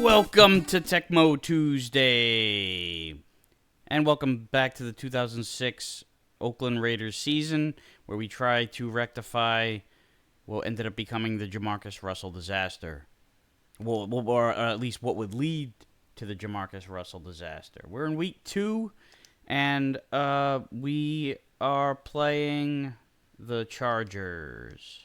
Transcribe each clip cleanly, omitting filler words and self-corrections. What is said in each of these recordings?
Welcome to Tecmo Tuesday, and welcome back to the 2006 Oakland Raiders season, where we try to rectify what ended up becoming the Jamarcus Russell disaster. Or at least what would lead to the Jamarcus Russell disaster. We're in week 2, and we are playing the Chargers.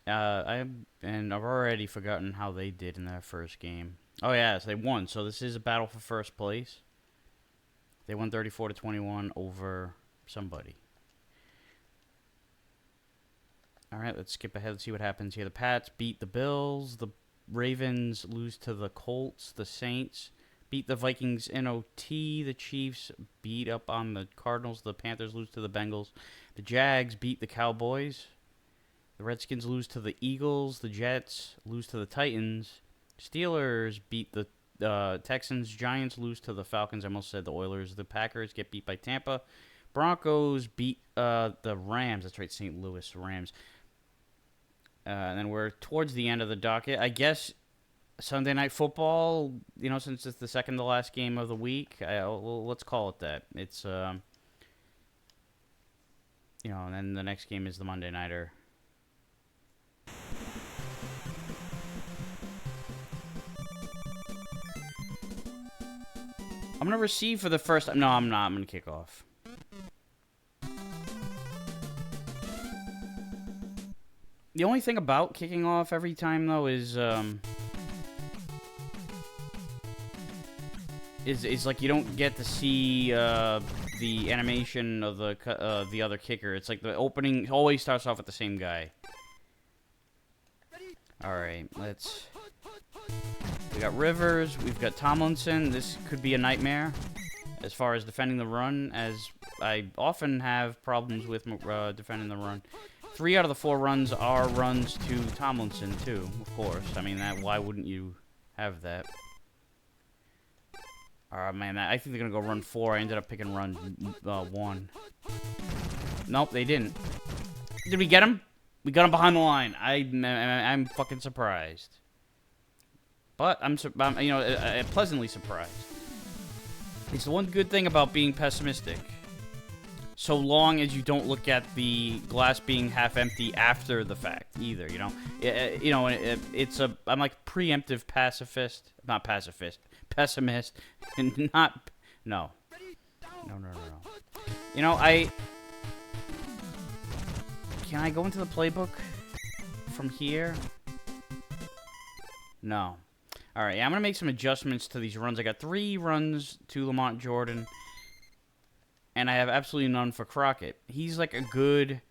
I've already forgotten how they did in their first game. Oh yeah, so they won. So this is a battle for first place. They won 34-21 over somebody. All right, let's skip ahead and see what happens here. The Pats beat the Bills. The Ravens lose to the Colts. The Saints beat the Vikings in OT. The Chiefs beat up on the Cardinals. The Panthers lose to the Bengals. The Jags beat the Cowboys. The Redskins lose to the Eagles. The Jets lose to the Titans. Steelers beat the Texans. Giants lose to the Falcons. I almost said the Oilers. The Packers get beat by Tampa. Broncos beat the Rams. That's right, St. Louis Rams. And then we're towards the end of the docket. I guess Sunday Night Football, since it's the second to last game of the week, let's call it that. It's, and then the next game is the Monday Nighter. I'm going to receive for the first time. No, I'm not. I'm going to kick off. The only thing about kicking off every time, though, is like you don't get to see the animation of the other kicker. It's like the opening always starts off with the same guy. All right, we got Rivers, we've got Tomlinson. This could be a nightmare as far as defending the run, as I often have problems with defending the run. 3 out of the 4 runs are runs to Tomlinson, too, of course. I mean, why wouldn't you have that? Man, I think they're going to go run 4. I ended up picking run 1. Nope, they didn't. Did we get him? We got him behind the line. I'm fucking surprised. But I'm pleasantly surprised. It's the one good thing about being pessimistic. So long as you don't look at the glass being half empty after the fact, either. I'm like preemptive pacifist, not pacifist, pessimist, and not no. Can I go into the playbook from here? No. All right, I'm going to make some adjustments to these runs. I got 3 runs to Lamont Jordan, and I have absolutely none for Crockett. He's like a good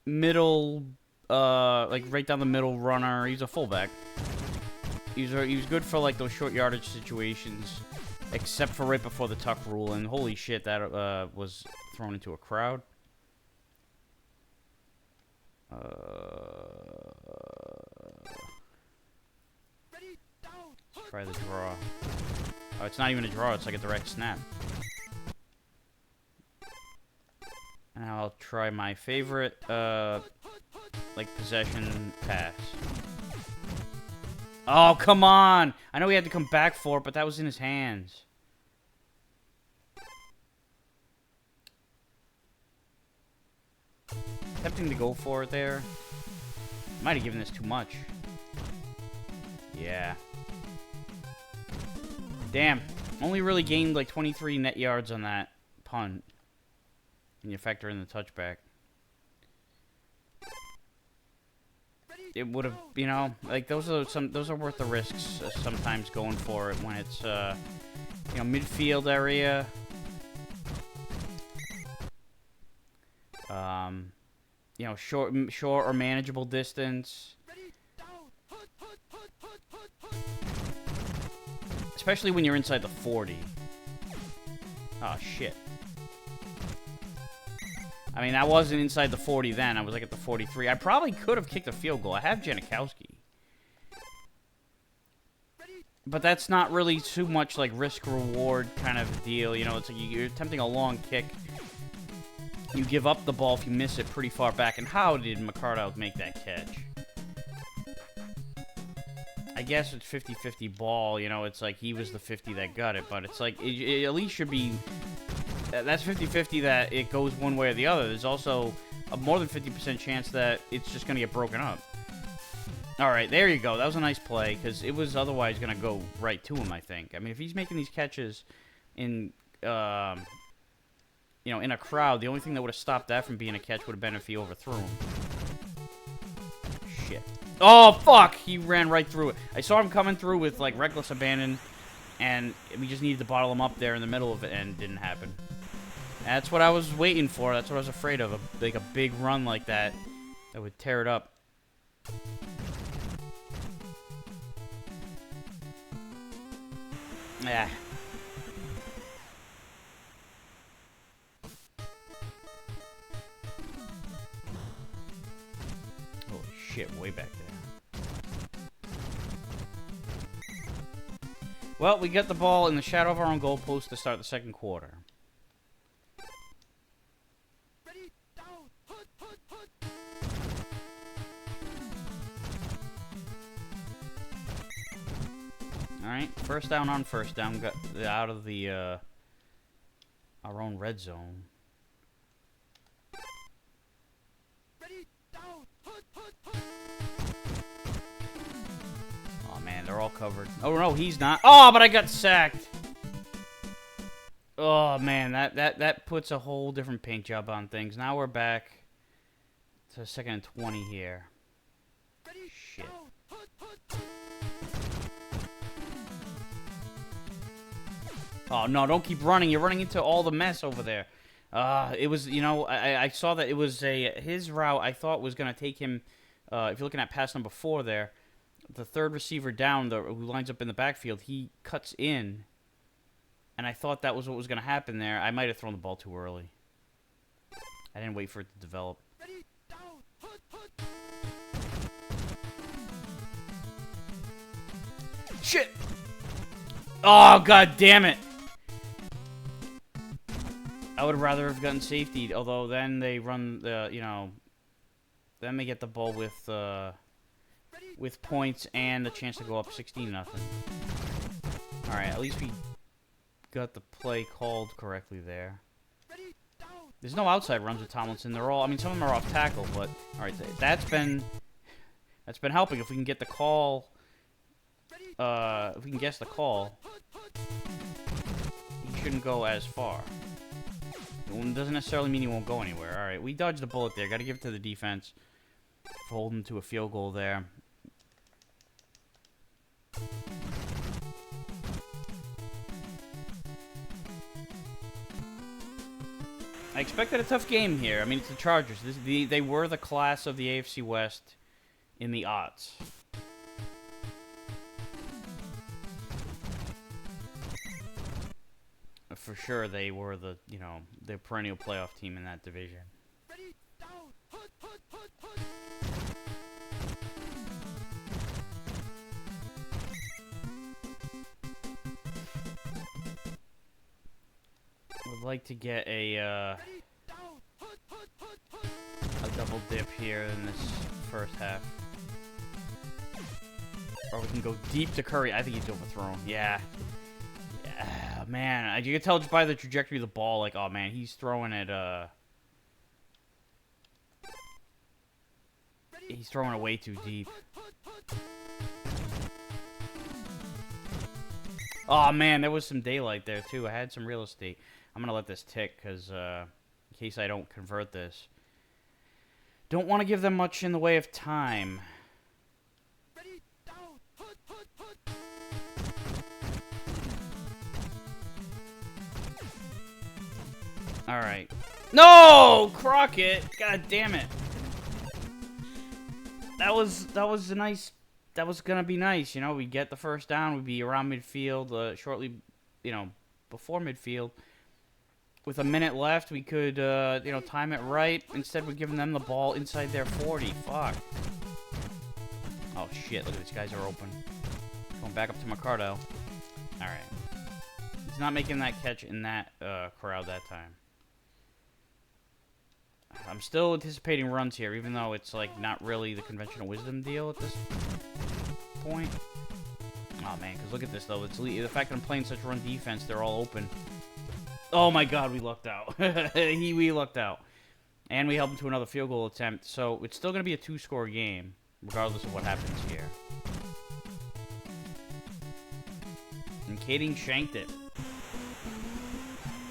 middle, like right down the middle runner. He's a fullback. He was good for like those short yardage situations, except for right before the tuck rule. And holy shit, that was thrown into a crowd. Let's try the draw. Oh, it's not even a draw. It's like a direct snap. And I'll try my favorite, possession pass. Oh, come on! I know he had to come back for it, but that was in his hands. Tempting to go for it there. Might have given this too much. Yeah. Damn. Only really gained like 23 net yards on that punt. And you factor in the touchback. It would have, those are worth the risks sometimes going for it when it's, midfield area. Short or manageable distance. Especially when you're inside the 40. Oh, shit. I mean, I wasn't inside the 40 then. I was like at the 43. I probably could have kicked a field goal. I have Janikowski. But that's not really too much like risk-reward kind of deal. It's like you're attempting a long kick. You give up the ball if you miss it pretty far back. And how did McCardell make that catch? guess it's 50-50 ball. You know, it's like he was the 50 that got it, but it's like it at least should be. That's 50-50 that it goes one way or the other. There's also a more than 50% chance that it's just gonna get broken up. All right, there you go. That was a nice play because it was otherwise gonna go right to him. I think. I mean, if he's making these catches in, you know, in a crowd, the only thing that would have stopped that from being a catch would have been if he overthrew him. Shit. Oh, fuck! He ran right through it. I saw him coming through with, like, reckless abandon, and we just needed to bottle him up there in the middle of it, and it didn't happen. That's what I was waiting for. That's what I was afraid of. Like, a big run like that that would tear it up. Yeah. Holy shit, way back there. Well, we get the ball in the shadow of our own goalpost to start the second quarter. Alright, first down on first down. Got out of the, our own red zone. Oh man, they're all covered. Oh no, he's not. Oh, but I got sacked. Oh man, that puts a whole different paint job on things. Now we're back to 2nd and 20 here. Shit. Oh no, don't keep running. You're running into all the mess over there. It was, you know, I saw that it was his route I thought was going to take him, if you're looking at pass number 4 there, the third receiver down who lines up in the backfield, he cuts in, and I thought that was what was going to happen there. I might have thrown the ball too early. I didn't wait for it to develop. Shit! Oh, god damn it! I would rather have gotten safetied, although then they run the, you know, then they get the ball with points and a chance to go up 16-0. All right, at least we got the play called correctly there. There's no outside runs with Tomlinson. They're all, I mean, some of them are off tackle, but all right, that's been helping. If we can get the call, if we can guess the call, he shouldn't go as far. It doesn't necessarily mean he won't go anywhere. All right, we dodged the bullet there. Got to give it to the defense for holding to a field goal there. I expected a tough game here. I mean, it's the Chargers. They were the class of the AFC West in the odds. For sure, they were the, you know, the perennial playoff team in that division. Would like to get a double dip here in this first half. Or we can go deep to Curry. I think he's overthrown. Yeah. Man, you can tell just by the trajectory of the ball, like, oh man, he's throwing it, he's throwing it way too deep. Oh man, there was some daylight there too. I had some real estate. I'm gonna let this tick, because, in case I don't convert this. Don't want to give them much in the way of time. All right. No, Crockett. God damn it. That was a nice. That was gonna be nice. You know, we'd get the first down. We'd be around midfield, shortly, you know, before midfield. With a minute left, we could, you know, time it right. Instead, we're giving them the ball inside their 40. Fuck. Oh shit! Look at these guys are open. Going back up to McCardo. All right. He's not making that catch in that crowd that time. I'm still anticipating runs here, even though it's, like, not really the conventional wisdom deal at this point. Oh, man, because look at this, though. It's the fact that I'm playing such run defense, they're all open. Oh, my God, we lucked out. We lucked out. And we helped him to another field goal attempt. So it's still going to be a 2-score game, regardless of what happens here. And Kading shanked it.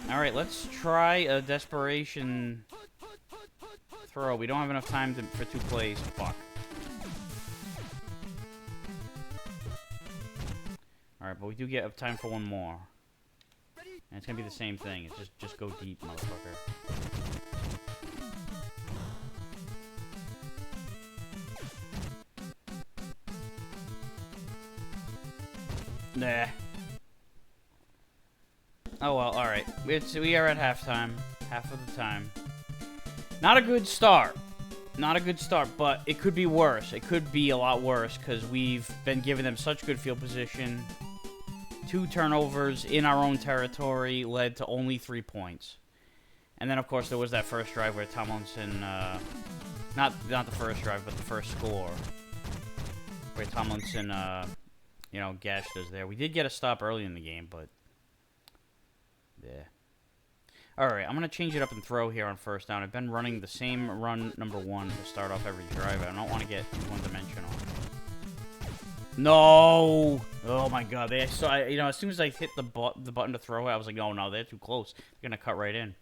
All right, let's try a desperation throw. We don't have enough time for 2 plays. Fuck. All right, but we do get time for 1 more. And it's gonna be the same thing. It's just go deep, motherfucker. Nah. Oh well, alright. We are at halftime. Half of the time. Not a good start. Not a good start, but it could be worse. It could be a lot worse, because we've been giving them such good field position. 2 turnovers in our own territory led to only 3 points. And then, of course, there was that first drive where Tomlinson... not the first drive, but the first score. Where Tomlinson, you know, gashed us there. We did get a stop early in the game, but... yeah. Alright, I'm going to change it up and throw here on first down. I've been running the same run number 1 to start off every drive. I don't want to get one-dimensional. No! Oh my God! You know, as soon as I hit the button to throw it, I was like, "Oh no, they're too close. They're gonna cut right in."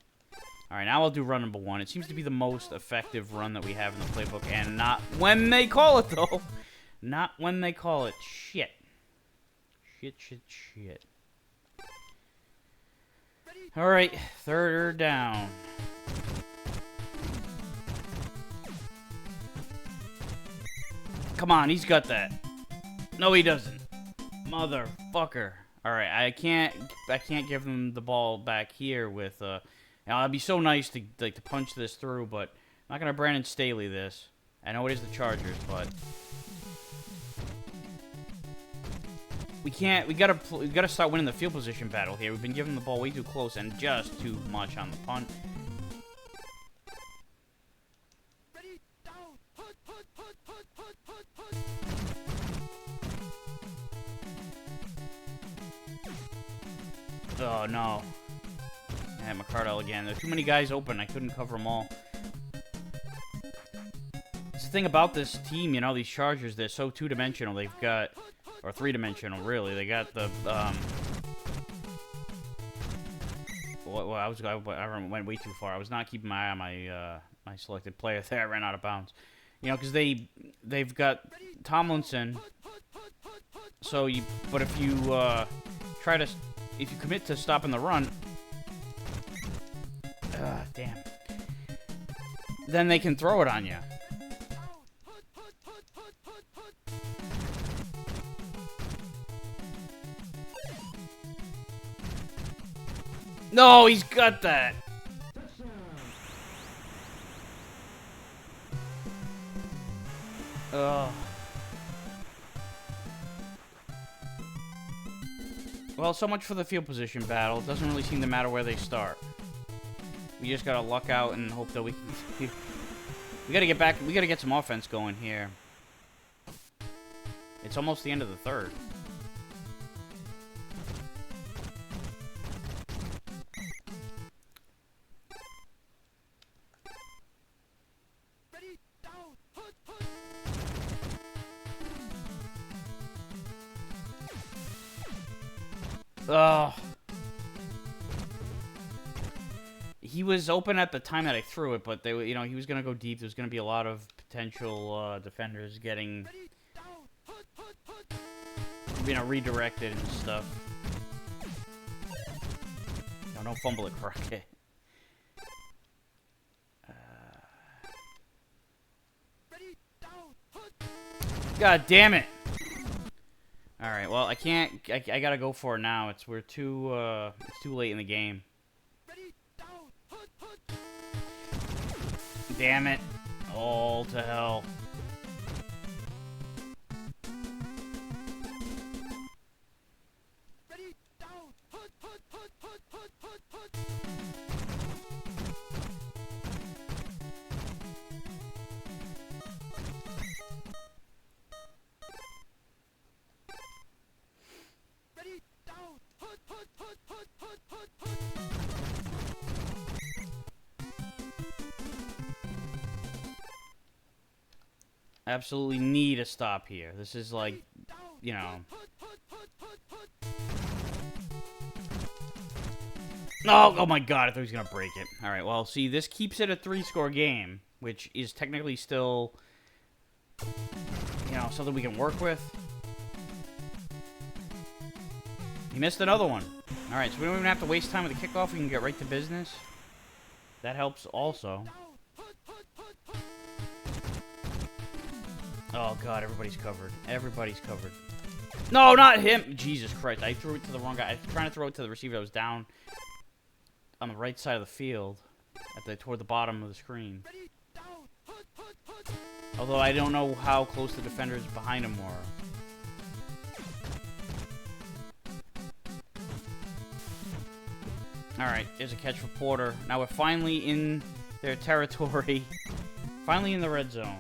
All right, now I'll do run number 1. It seems to be the most effective run that we have in the playbook, and not when they call it though. Not when they call it. Shit. Shit. All right, 3rd down. Come on, he's got that. No, he doesn't. Motherfucker. Alright, I can't give him the ball back here with, now, it'd be so nice to punch this through, but I'm not gonna Brandon Staley this. I know it is the Chargers, but... we gotta start winning the field position battle here. We've been giving the ball way too close and just too much on the punt. Oh, no. I had McCardell again. There's too many guys open. I couldn't cover them all. It's the thing about this team, you know, these Chargers, they're so two-dimensional. They've got... or three-dimensional, really. They got the, well, I went way too far. I was not keeping my eye on my, my selected player there. I ran out of bounds. You know, because they've got Tomlinson. So but if you, if you commit to stopping the run, damn, then they can throw it on you. No, he's got that. Ugh. Well, so much for the field position battle. It doesn't really seem to matter where they start. We just gotta luck out and hope that we can... we gotta get back... we gotta get some offense going here. It's almost the end of the third. He was open at the time that I threw it, but they, you know, he was gonna go deep. There's gonna be a lot of potential defenders getting, you know, redirected and stuff. No, don't fumble it, Crockett. God damn it! All right, well, I can't. I gotta go for it now. It's too late in the game. Damn it! All to hell. Absolutely need a stop here. This is like, you know. Oh my god, I thought he was going to break it. Alright, well, see, this keeps it a 3-score game, which is technically still, you know, something we can work with. He missed another one. Alright, so we don't even have to waste time with the kickoff. We can get right to business. That helps also. Oh god, everybody's covered. Everybody's covered. No, not him! Jesus Christ, I threw it to the wrong guy. I was trying to throw it to the receiver that was down on the right side of the field, toward the bottom of the screen. Although I don't know how close the defenders behind him were. Alright, there's a catch for Porter. Now we're finally in their territory. Finally in the red zone.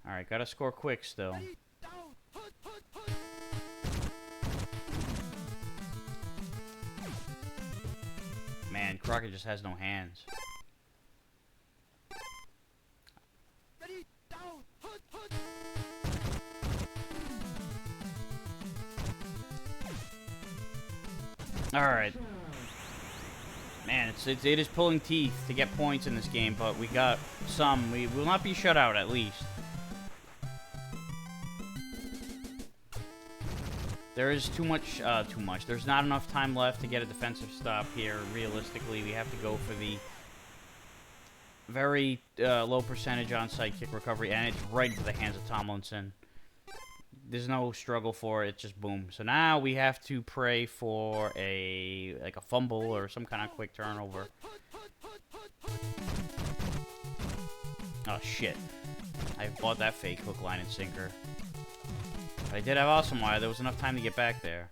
Alright, gotta score quick still. Man, Crockett just has no hands. Alright. Man, it is pulling teeth to get points in this game, but we got some. We will not be shut out, at least. There is too much. There's not enough time left to get a defensive stop here. Realistically, we have to go for the very low percentage onside kick recovery, and it's right into the hands of Tomlinson. There's no struggle for it. It's just boom. So now we have to pray for a fumble or some kind of quick turnover. Oh shit! I bought that fake hook, line, and sinker. But I did have Awesome Wire. There was enough time to get back there.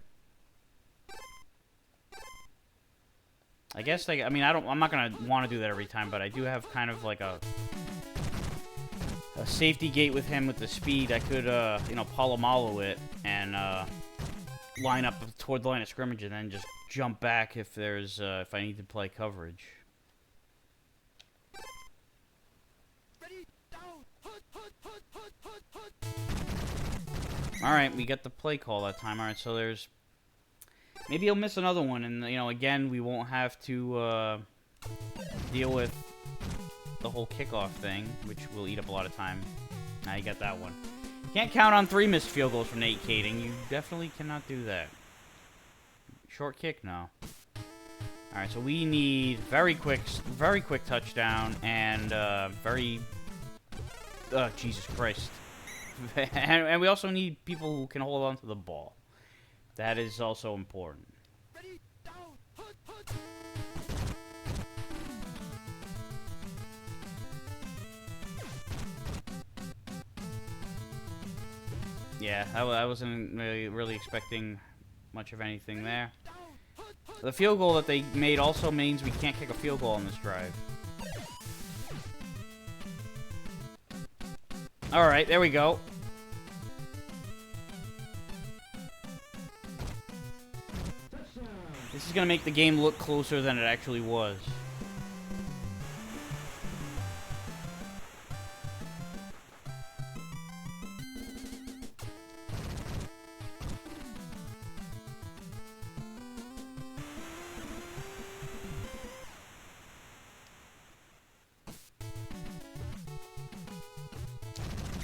I guess I'm not gonna want to do that every time, but I do have kind of like a safety gate with him with the speed. I could, you know, Palomalo it and line up toward the line of scrimmage and then just jump back if if I need to play coverage. All right, we got the play call that time. All right, so there's maybe he'll miss another one, and you know, again, we won't have to deal with the whole kickoff thing, which will eat up a lot of time. Now you got that one. Can't count on 3 missed field goals from Nate Kading. You definitely cannot do that. Short kick, no. All right, so we need very quick touchdown and Jesus Christ. And we also need people who can hold on to the ball. That is also important. Yeah, I wasn't really expecting much of anything there. The field goal that they made also means we can't kick a field goal on this drive. Alright, there we go. This is going to make the game look closer than it actually was.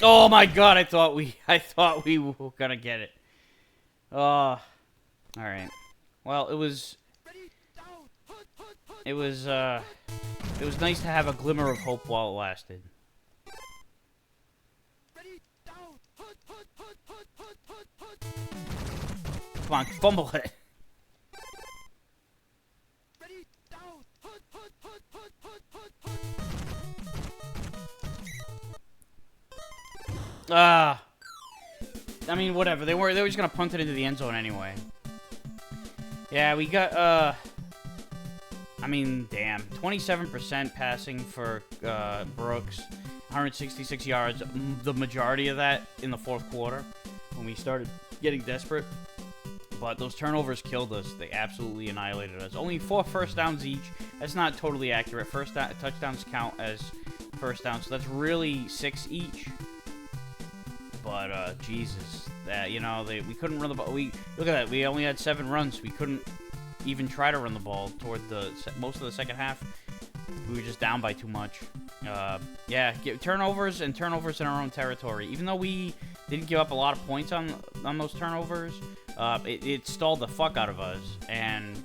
Oh my god, I thought we were gonna get it. Alright. Well, it was nice to have a glimmer of hope while it lasted. Come on, fumble it. I mean, whatever. They were just gonna punt it into the end zone anyway. Yeah, we got, I mean, damn. 27% passing for, Brooks. 166 yards. The majority of that in the fourth quarter when we started getting desperate. But those turnovers killed us. They absolutely annihilated us. Only 4 first downs each. That's not totally accurate. Touchdowns count as first down. So that's really 6 each. But Jesus, you know, we couldn't run the ball. Look at that. We only had 7 runs. We couldn't even try to run the ball toward most of the second half. We were just down by too much. Yeah, turnovers in our own territory. Even though we didn't give up a lot of points on those turnovers, it stalled the fuck out of us. And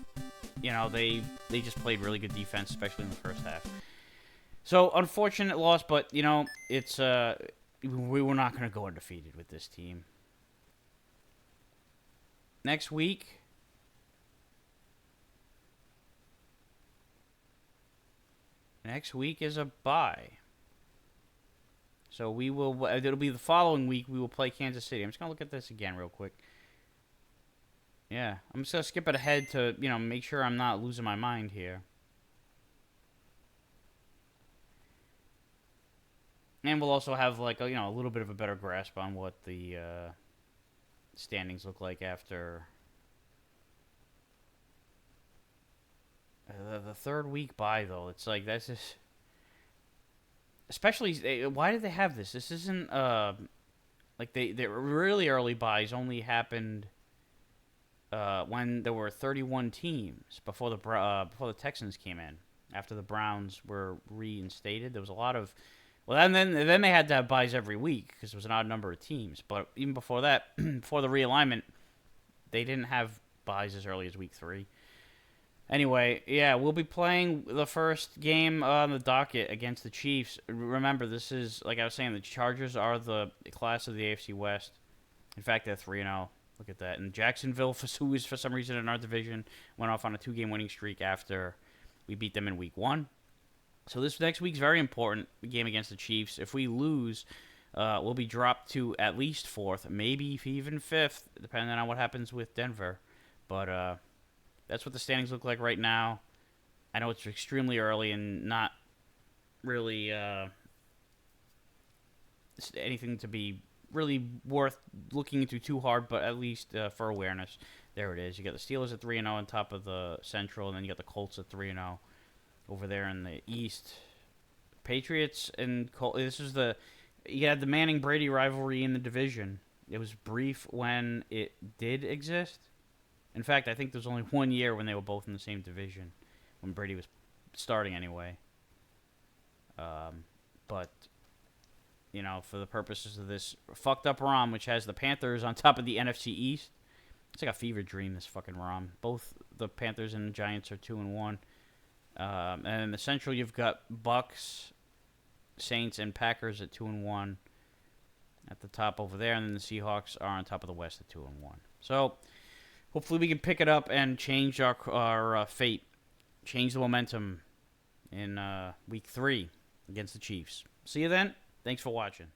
you know, they just played really good defense, especially in the first half. So unfortunate loss, but you know, it's we were not going to go undefeated with this team. Next week, is a bye. So we will. It'll be the following week. We will play Kansas City. I'm just gonna look at this again real quick. Yeah, I'm just gonna skip it ahead to make sure I'm not losing my mind here. And we'll also have like a little bit of a better grasp on what the standings look like after the third week bye, though. It's like that's just, especially why did they have this? This isn't like the really early buys only happened when there were 31 teams before the Texans came in. After the Browns were reinstated, there was a lot of. Well, and then they had to have buys every week because there was an odd number of teams. But even before that, before the realignment, they didn't have buys as early as week 3. Anyway, yeah, we'll be playing the first game on the docket against the Chiefs. Remember, this is, like I was saying, the Chargers are the class of the AFC West. In fact, they're 3-0. Look at that. And Jacksonville, who is for some reason in our division, went off on a 2-game winning streak after we beat them in week 1. So this next week's very important, game against the Chiefs. If we lose, we'll be dropped to at least 4th, maybe even 5th, depending on what happens with Denver. But that's what the standings look like right now. I know it's extremely early and not really anything to be really worth looking into too hard, but at least for awareness, there it is. You got the Steelers at 3-0 on top of the Central, and then you got the Colts at 3-0. Over there in the East, Patriots and Colts. You had the Manning-Brady rivalry in the division. It was brief when it did exist. In fact, I think there was only 1 year when they were both in the same division, when Brady was starting anyway. But for the purposes of this fucked up ROM, which has the Panthers on top of the NFC East, it's like a fever dream. This fucking ROM. Both the Panthers and the Giants are 2-1. And in the Central, you've got Bucks, Saints, and Packers at 2-1 at the top over there, and then the Seahawks are on top of the West at 2-1. So hopefully we can pick it up and change our fate, change the momentum in week 3 against the Chiefs. See you then. Thanks for watching.